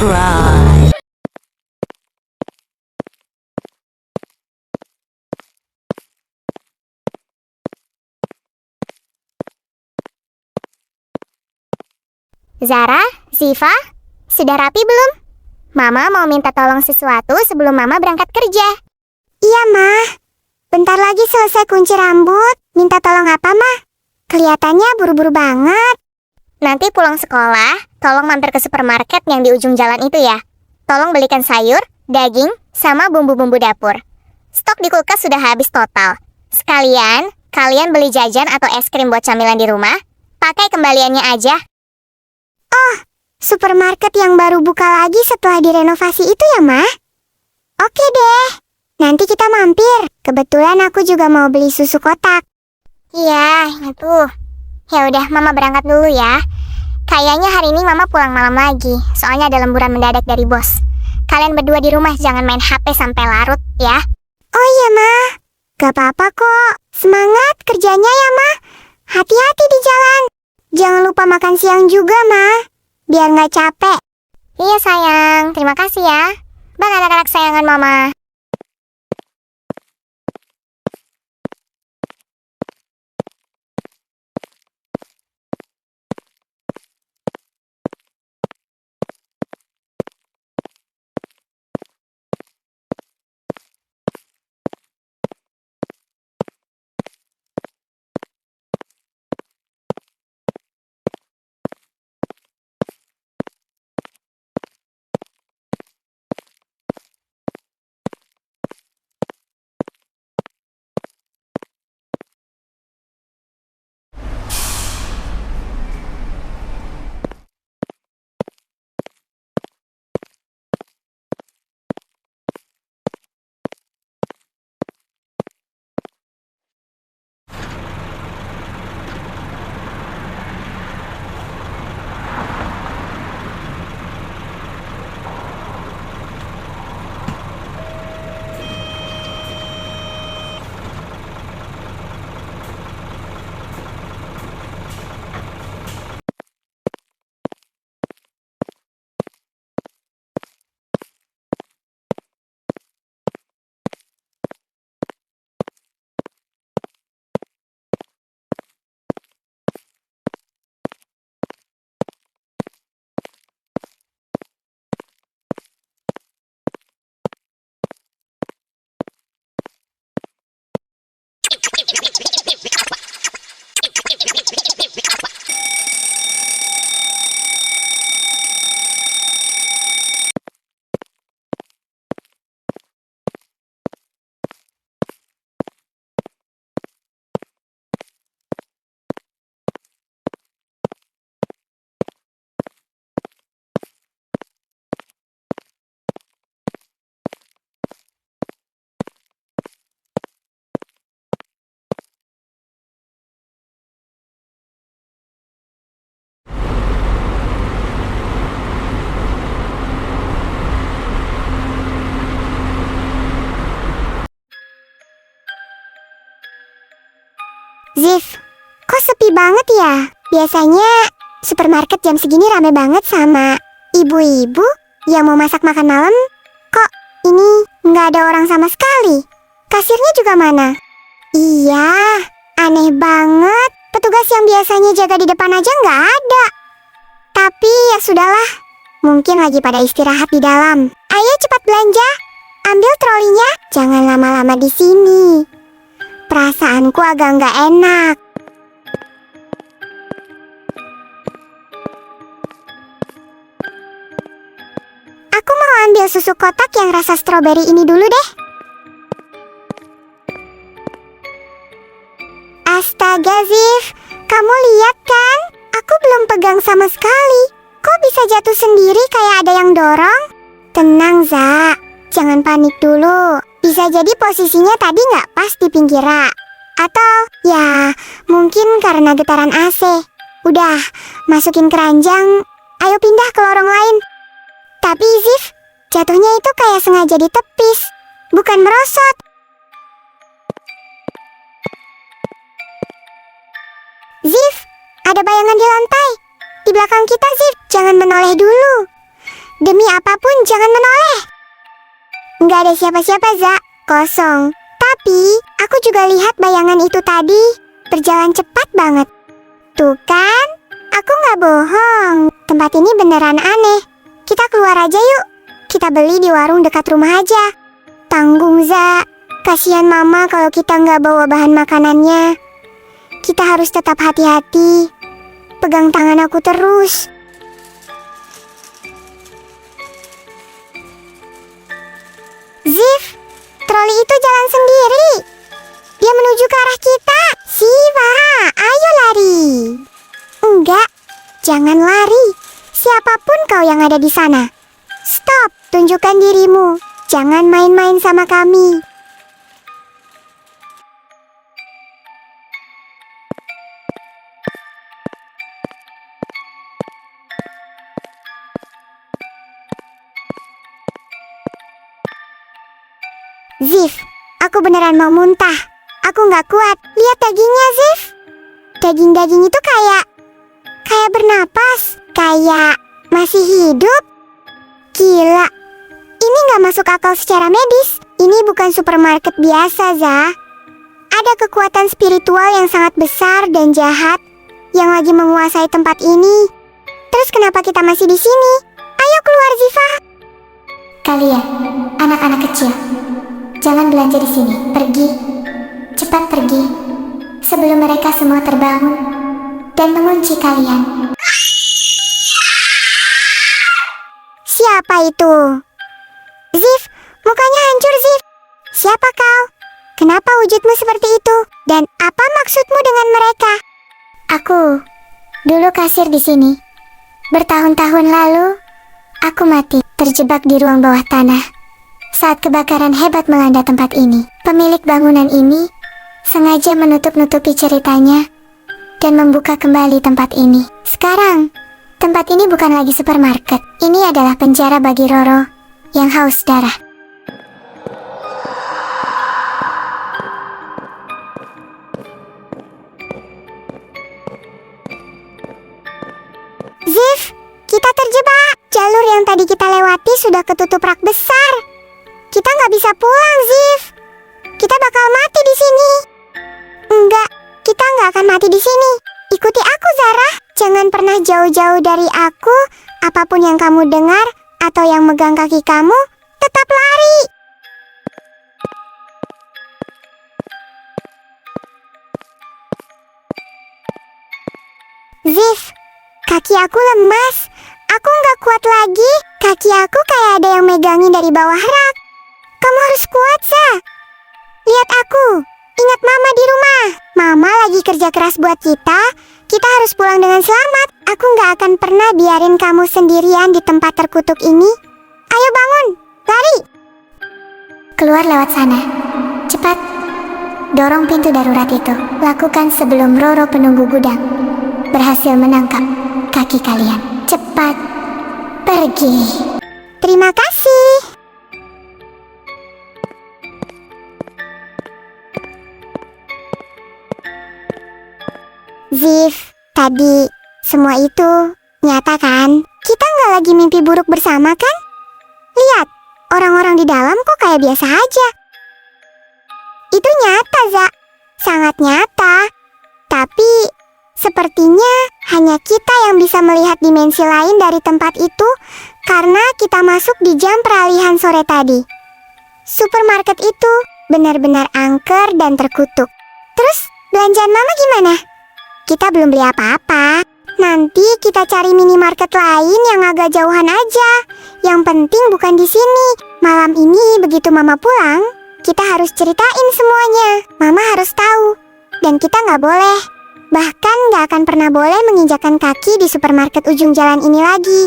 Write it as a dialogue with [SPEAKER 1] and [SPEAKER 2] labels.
[SPEAKER 1] cry.
[SPEAKER 2] Zara, Ziva, sudah rapi belum? Mama mau minta tolong sesuatu sebelum Mama berangkat kerja. Iya, Ma. Bentar lagi selesai kunci rambut. Minta tolong apa, Ma? Kelihatannya buru-buru banget. Nanti pulang sekolah, tolong mampir ke supermarket yang di ujung jalan itu ya. Tolong belikan sayur, daging, sama bumbu-bumbu dapur. Stok di kulkas sudah habis total. Sekalian, kalian beli jajan atau es krim buat camilan di rumah. Pakai kembaliannya aja. Oh, supermarket yang baru buka lagi setelah direnovasi itu ya, Ma? Oke deh, nanti kita mampir. Kebetulan aku juga mau beli susu kotak. Iya, itu. Ya udah, Mama berangkat dulu ya. Kayaknya hari ini Mama pulang malam lagi, soalnya ada lemburan mendadak dari bos. Kalian berdua di rumah jangan main HP sampai larut ya. Oh iya, Ma. Gak apa-apa kok. Semangat kerjanya ya, Ma. Hati-hati di jalan. Jangan lupa makan siang juga, Ma. Biar nggak capek. Iya, sayang. Terima kasih ya. Bye, anak-anak sayangan Mama. Ziv, kok sepi banget ya? Biasanya supermarket jam segini rame banget sama ibu-ibu yang mau masak makan malam. Kok ini nggak ada orang sama sekali? Kasirnya juga mana? Iya, aneh banget. Petugas yang biasanya jaga di depan aja nggak ada. Tapi ya sudahlah, mungkin lagi pada istirahat di dalam. Ayo cepat belanja, ambil trolinya, jangan lama-lama di sini. Perasaanku agak nggak enak. Aku mau ambil susu kotak yang rasa stroberi ini dulu deh. Astaga, Ziv, kamu lihat kan? Aku belum pegang sama sekali. Kok bisa jatuh sendiri kayak ada yang dorong? Tenang, Za. Jangan panik dulu. Bisa jadi posisinya tadi nggak pas di pinggir rak. Atau ya mungkin karena getaran AC. Udah, masukin keranjang. Ayo pindah ke lorong lain. Tapi Ziv, jatuhnya itu kayak sengaja ditepis, bukan merosot. Ziv, ada bayangan di lantai. Di belakang kita, Ziv. Jangan menoleh dulu. Demi apapun jangan menoleh. Nggak ada siapa-siapa, Za. Kosong. Tapi, aku juga lihat bayangan itu tadi. Berjalan cepat banget. Tuh kan? Aku nggak bohong. Tempat ini beneran aneh. Kita keluar aja yuk. Kita beli di warung dekat rumah aja. Tanggung, Za. Kasihan Mama kalau kita nggak bawa bahan makanannya. Kita harus tetap hati-hati. Pegang tangan aku terus. Zif, troli itu jalan sendiri. Dia menuju ke arah kita. Siva, ayo lari. Enggak, jangan lari. Siapapun kau yang ada di sana. Stop, tunjukkan dirimu. Jangan main-main sama kami. Zif, aku beneran mau muntah. Aku nggak kuat. Lihat dagingnya, Zif. Daging-daging itu kayak bernapas, kayak masih hidup. Gila, ini nggak masuk akal secara medis. Ini bukan supermarket biasa, Za. Ada kekuatan spiritual yang sangat besar dan jahat yang lagi menguasai tempat ini. Terus kenapa kita masih di sini? Ayo keluar, Ziva. Kalian, anak-anak kecil, jangan belanja di sini. Pergi, cepat pergi, sebelum mereka semua terbangun dan mengunci kalian. Siapa itu? Zif, mukanya hancur, Zif. Siapa kau? Kenapa wujudmu seperti itu? Dan apa maksudmu dengan mereka? Aku dulu kasir di sini. Bertahun-tahun lalu, aku mati terjebak di ruang bawah tanah. Saat kebakaran hebat melanda tempat ini, pemilik bangunan ini sengaja menutup-nutupi ceritanya dan membuka kembali tempat ini. Sekarang, tempat ini bukan lagi supermarket. Ini adalah penjara bagi Roro yang haus darah. Zif, kita terjebak. Jalur yang tadi kita lewati sudah ketutup rak besar. Kita nggak bisa pulang, Zif. Kita bakal mati di sini. Enggak, kita nggak akan mati di sini. Ikuti aku, Zara. Jangan pernah jauh-jauh dari aku. Apapun yang kamu dengar atau yang megang kaki kamu, tetap lari. Zif, kaki aku lemas. Aku nggak kuat lagi. Kaki aku kayak ada yang megangin dari bawah rak. Kamu harus kuat, Sa. Lihat aku. Ingat Mama di rumah. Mama lagi kerja keras buat kita. Kita harus pulang dengan selamat. Aku nggak akan pernah biarin kamu sendirian di tempat terkutuk ini. Ayo bangun, lari. Keluar lewat sana. Cepat. Dorong pintu darurat itu. Lakukan sebelum Roro penunggu gudang berhasil menangkap kaki kalian. Cepat pergi. Terima kasih. Zif, tadi semua itu nyata kan? Kita nggak lagi mimpi buruk bersama kan? Lihat, orang-orang di dalam kok kayak biasa aja. Itu nyata, Za. Sangat nyata. Tapi sepertinya hanya kita yang bisa melihat dimensi lain dari tempat itu karena kita masuk di jam peralihan sore tadi. Supermarket itu benar-benar angker dan terkutuk. Terus belanjaan Mama gimana? Kita belum beli apa-apa. Nanti kita cari minimarket lain yang agak jauhan aja. Yang penting bukan di sini. Malam ini begitu Mama pulang, kita harus ceritain semuanya. Mama harus tahu. Dan kita nggak boleh. Bahkan nggak akan pernah boleh menginjakkan kaki di supermarket ujung jalan ini lagi.